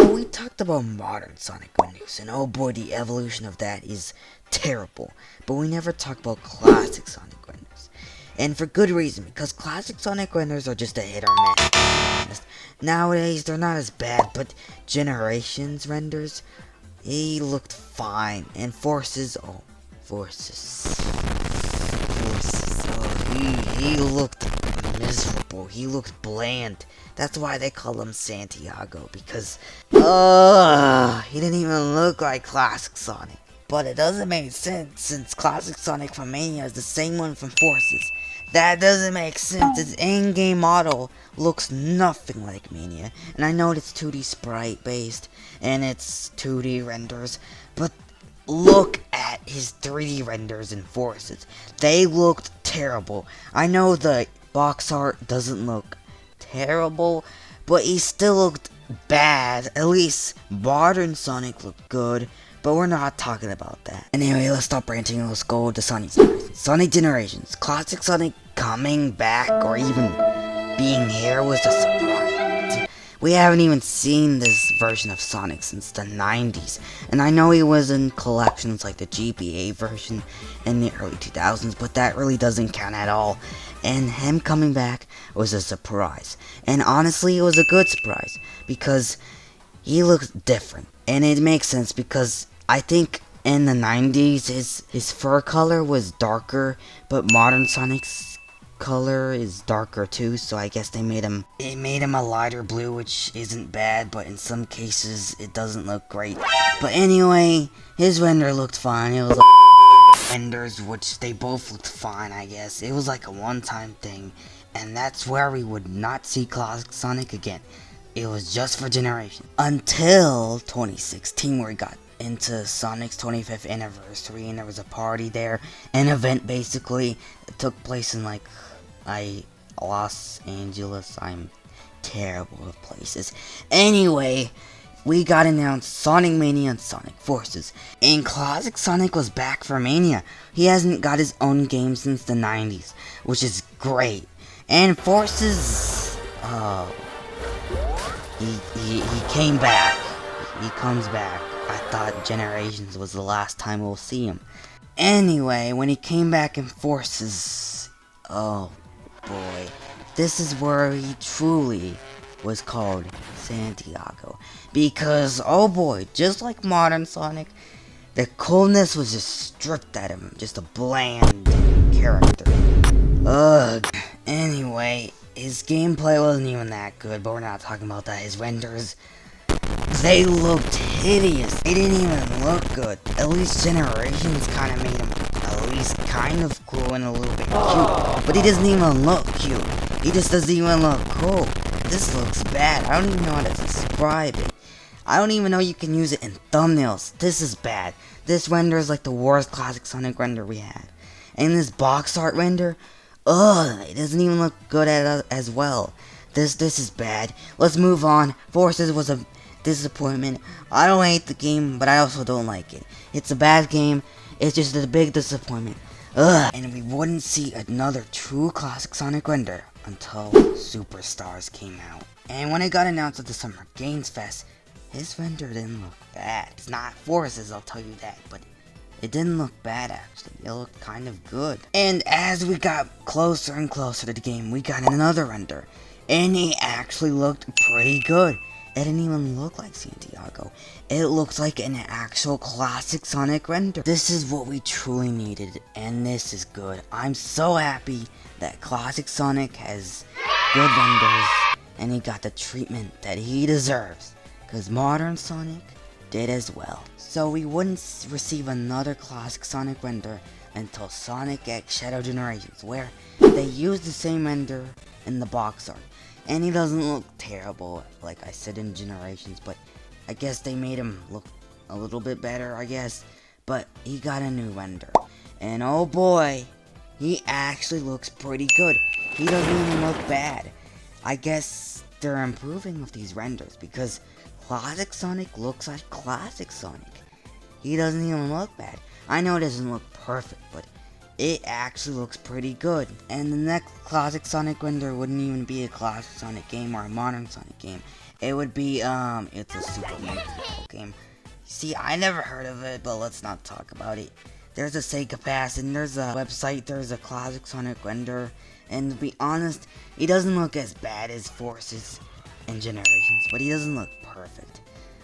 So we talked about modern Sonic renders, and oh boy, the evolution of that is terrible. But we never talked about classic Sonic renders. And for good reason, because classic Sonic renders are just a hit or miss. Nowadays, they're not as bad, but Generations renders, he looked fine. And Forces, he looked miserable. He looked bland. That's why they call him Santiago, because he didn't even look like classic Sonic. But it doesn't make sense, since classic Sonic from Mania is the same one from Forces. That doesn't make sense. His in-game model looks nothing like Mania, and I know it's 2D sprite based and it's 2D renders, but look at his 3D renders in Forces. They looked terrible. I know the box art doesn't look terrible, but he still looked bad. At least modern Sonic looked good, but we're not talking about that. Anyway, let's stop ranting and let's go to Sonic Generations. Sonic Generations. Classic Sonic coming back or even being here was a surprise. We haven't even seen this version of Sonic since the 90s, and I know he was in collections like the GBA version in the early 2000s, but that really doesn't count at all. And him coming back was a surprise. And honestly, it was a good surprise, because he looks different. And it makes sense, because I think in the 90s, his fur color was darker, but modern Sonic's color is darker too, so I guess it made him a lighter blue, which isn't bad, but in some cases it doesn't look great. But anyway, his render looked fine. It was like renders, which they both looked fine, I guess. It was like a one-time thing, and that's where we would not see classic Sonic again. It was just for Generation. Until 2016, where he got into Sonic's 25th anniversary, and there was a party there, an event basically. It took place in like Los Angeles. I'm terrible with places. Anyway, we got announced Sonic Mania and Sonic Forces, and classic Sonic was back for Mania. He hasn't got his own game since the 90s, which is great. And Forces, he came back. He comes back. I thought Generations was the last time we'll see him. Anyway, when he came back in Forces, oh boy, this is where he truly was called Santiago. Because, oh boy, just like modern Sonic, the coolness was just stripped out of him. Just a bland character. Ugh. Anyway, his gameplay wasn't even that good, but we're not talking about that. His renders, they looked hideous. They didn't even look good. At least Generations kind of made him at least kind of cool and a little bit cute. But he doesn't even look cute. He just doesn't even look cool. This looks bad. I don't even know how to describe it. I don't even know you can use it in thumbnails. This is bad. This render is like the worst classic Sonic render we had. And this box art render, it doesn't even look good as well. This is bad. Let's move on. Forces was a disappointment. I don't hate the game, but I also don't like it. It's a bad game. It's just a big disappointment. And we wouldn't see another true classic Sonic render until Superstars came out. And when it got announced at the Summer Games Fest, his render didn't look bad. It's not Forces, I'll tell you that, but it didn't look bad actually. It looked kind of good. And as we got closer and closer to the game, we got another render. And he actually looked pretty good. It didn't even look like Santiago. It looks like an actual classic Sonic render. This is what we truly needed, and this is good. I'm so happy that classic Sonic has good renders, and he got the treatment that he deserves, because modern Sonic did as well. So we wouldn't receive another classic Sonic render until Sonic X Shadow Generations, where they use the same render in the box art. And he doesn't look terrible, like I said in Generations, but I guess they made him look a little bit better, I guess. But he got a new render. And oh boy, he actually looks pretty good. He doesn't even look bad. I guess they're improving with these renders, because classic Sonic looks like classic Sonic. He doesn't even look bad. I know it doesn't look perfect, but it actually looks pretty good. And the next classic Sonic render wouldn't even be a classic Sonic game or a modern Sonic game. It would be, it's a Super Monkey Ball game. See, I never heard of it, but let's not talk about it. There's a Sega Pass, and there's a website, there's a classic Sonic render, and to be honest, he doesn't look as bad as Forces and Generations, but he doesn't look perfect.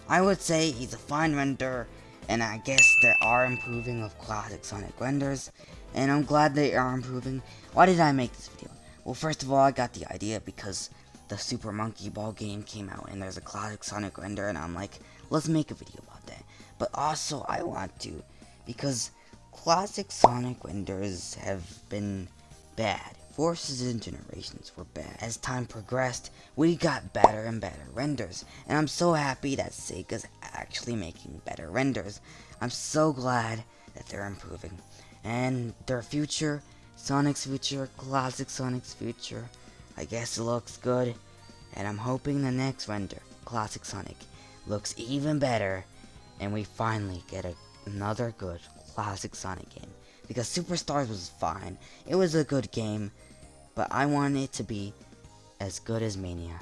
I would say he's a fine render, and I guess they are improving of classic Sonic renders, and I'm glad they are improving. Why did I make this video? Well, first of all, I got the idea because the Super Monkey Ball game came out, and there's a classic Sonic render, and I'm like, let's make a video about that. But also, I want to, because classic Sonic renders have been bad. Forces and Generations were bad. As time progressed, we got better and better renders, and I'm so happy that Sega's actually making better renders. I'm so glad that they're improving. And their future, Sonic's future, classic Sonic's future, I guess it looks good. And I'm hoping the next render, classic Sonic, looks even better, and we finally get another good classic Sonic game. Because Superstars was fine, it was a good game, but I want it to be as good as Mania.